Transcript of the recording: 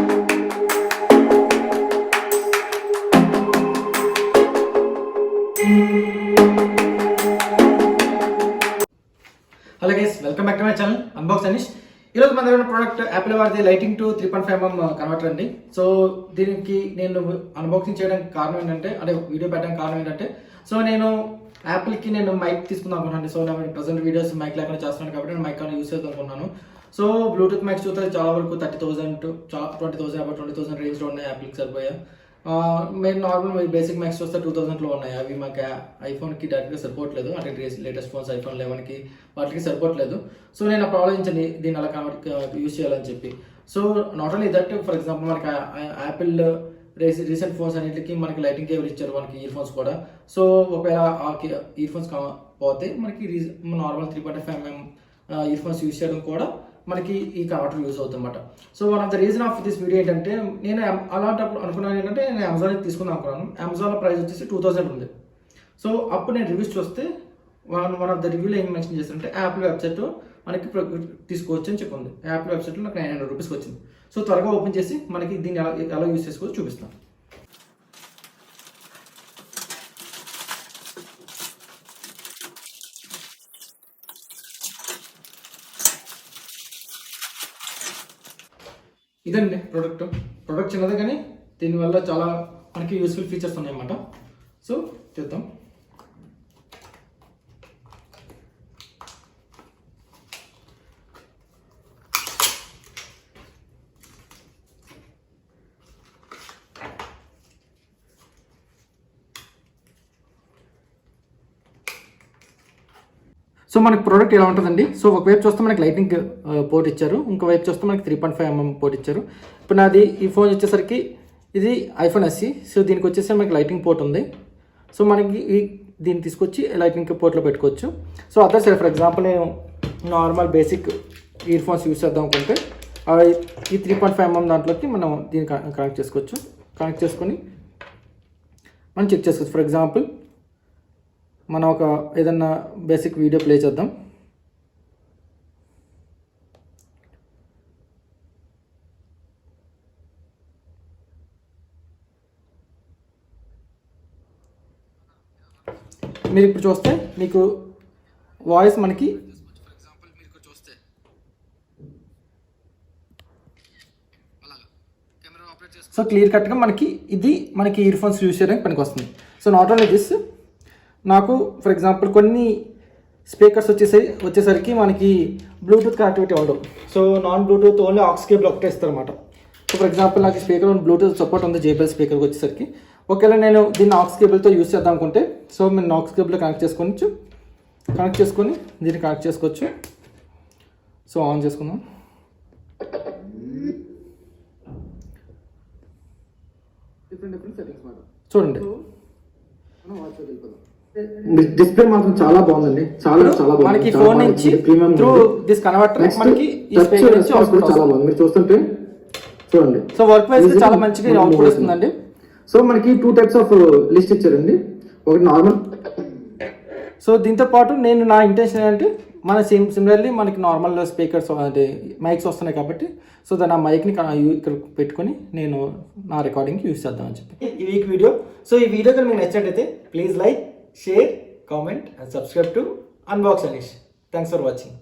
Hello guys, welcome back to my channel unbox Anish. ఈరోజు మన దగ్గర ప్రోడక్ట్ యాపిల్ వాడితే లైటింగ్ టు 3.5mm కన్వర్టర్ అండి. సో దీనికి నేను అన్బాక్సింగ్ చేయడానికి కారణం ఏంటంటే, అంటే వీడియో పెట్టడానికి కారణం ఏంటంటే, సో నేను యాపిల్కి నేను మైక్ తీసుకుందాం అనుకున్నాను. సో నేను ప్రజెంట్ వీడియోస్ మైక్ లేకుండా చేస్తున్నాను కాబట్టి నేను మైక్ యూస్ చేద్దాం అనుకున్నాను. సో బ్లూటూత్ మైక్స్ చూస్తే చాలా వరకు 30,000 to 20,000 అబౌట్ 20,000 రేంజ్లో ఉన్నాయి. యాపిల్కి సరిపోయా. మేము నార్మల్ బేసిక్ మ్యాక్స్ చూస్తే 2000లో ఉన్నాయి. అవి మాకు ఐఫోన్కి డైరెక్ట్గా సరిపోవట్లేదు, అంటే లేటెస్ట్ ఫోన్స్ ఐఫోన్ 11కి వాటికి సరిపోవట్లేదు. సో నేను అప్పుడు ఆలోచించండి దీన్ని అలా యూస్ చేయాలని చెప్పి. So not only that, for example మనకి యాపిల్ రీసెంట్ ఫోన్స్ అన్నింటికి మనకి లైటింగ్ కేబుల్ ఇచ్చారు, మనకి ఇయర్ ఫోన్స్ కూడా. సో ఒకవేళ ఆ ఇయర్ ఫోన్స్ పోతే మనకి normal 3.5mm ear phones use చేయడం కూడా మనకి ఈ కన్వర్టర్ యూజ్ అవుతుందన్నమాట. So one of the reason of this video ఏంటంటే, నేను అలాంటప్పుడు అనుకున్నాను ఏంటంటే, నేను అమెజాన్ తీసుకుందాం అనుకున్నాను. అమెజాన్లో ప్రైస్ వచ్చేసి 2000 ఉంది. సో అప్పుడు నేను రివ్యూస్ చూస్తే వన్ ఆఫ్ ద రివ్యూలో ఏం మెన్షన్ చేస్తారంటే, యాపిల్ వెబ్సైట్ మనకి తీసుకోవచ్చు అని చెప్పింది. యాపిల్ వెబ్సైట్లో నాకు 900 రూపీస్కి వచ్చింది. సో త్వరగా ఓపెన్ చేసి మనకి దీన్ని ఎలా యూజ్ చేసుకోవచ్చు చూపిస్తాను. ఇదండి ప్రోడక్ట్ చిన్నది, కానీ దీనివల్ల చాలా మనకి యూస్ఫుల్ ఫీచర్స్ ఉన్నాయన్నమాట. సో చూద్దాం. సో మనకి ప్రోడక్ట్ ఎలా ఉంటుందండి. సో ఒకవైపు చూస్తే మనకి లైటింగ్ పోర్ట్ ఇచ్చారు, ఇంకోవైపు చూస్తే మనకి 3.5mm పోర్ట్ ఇచ్చారు. ఇప్పుడు నాది ఈ ఫోన్ వచ్చేసరికి ఇది ఐఫోన్ SE. సో దీనికి వచ్చేసి మనకి లైటింగ్ పోర్ట్ ఉంది. సో మనకి దీన్ని తీసుకొచ్చి లైటింగ్ పోర్ట్లో పెట్టుకోవచ్చు. So other side for example నేను normal basic earphones use చేద్దాం అనుకుంటే ఈ 3.5mm దాంట్లోకి మనం దీన్ని కనెక్ట్ చేసుకోవచ్చు. కనెక్ట్ చేసుకొని మనం చెక్ చేసుకోవచ్చు. ఫర్ ఎగ్జాంపుల్ మనం ఒక ఏదన్నా బేసిక్ వీడియో ప్లే చేద్దాం. మీరు ఇప్పుడు చూస్తే మీకు వాయిస్ మనకి సో క్లియర్ కట్గా మనకి ఇయర్ ఫోన్స్ యూజ్ చేయడానికి పనికి వస్తుంది. సో నాట్ ఓన్లీ దిస్, నాకు ఫర్ ఎగ్జాంపుల్ కొన్ని స్పీకర్స్ వచ్చేసరికి మనకి బ్లూటూత్ కనెక్టివిటీ ఉండవు. So non Bluetooth only aux cable ఒకటే ఇస్తారన్నమాట. సో ఫర్ ఎగ్జాంపుల్ నాకు స్పీకర్ బ్లూటూత్ సపోర్ట్ ఉంది, JBL స్పీకర్కి వచ్చేసరికి. ఒకవేళ నేను దీన్ని ఆక్స్ కేబుల్తో యూస్ చేద్దాం అనుకుంటే, సో నేను ఆక్స్ కేబుల్ కనెక్ట్ చేసుకొని దీన్ని కనెక్ట్ చేసుకోవచ్చు. సో ఆన్ చేసుకుందాం. డిఫరెంట్ సెట్టింగ్స్ మాట చూడండి. డిస్ప్లే మాత్రం చాలా బాగుందండి, చాలా బాగుంది. మనకి ఫోన్ నుంచి త్రూ దిస్ కన్వర్టర్ మనకి ఈ స్పీకర్ నుంచి అవుట్పుట్ చాలా బాగుంది. మీరు చూస్తుంటే చూడండి. సో వర్క్ వైస్ చాలా మంచిగా అవుట్పుట్ వస్తుందండి. సో మనకి 2 types ఆఫ్ లిస్ట్ ఇచ్చారండి. ఒకటి నార్మల్. సో దీంతో పాటు నేను నా ఇంటెన్షన్ ఏంటంటే, మన సిమిలర్లీ మనకి నార్మల్ స్పీకర్స్ అంటే మైక్స్ వస్తున్నాయి కాబట్టి, సో దాన్ని ఆ మైక్ని ఇక్కడ పెట్టుకొని నేను నా రికార్డింగ్కి యూస్ చేద్దామని చెప్పి ఈ వీక్ వీడియో. సో ఈ వీడియో కనుక మీకు నచ్చినట్టయితే please like, share, comment and subscribe to Unbox Anish. Thanks for watching.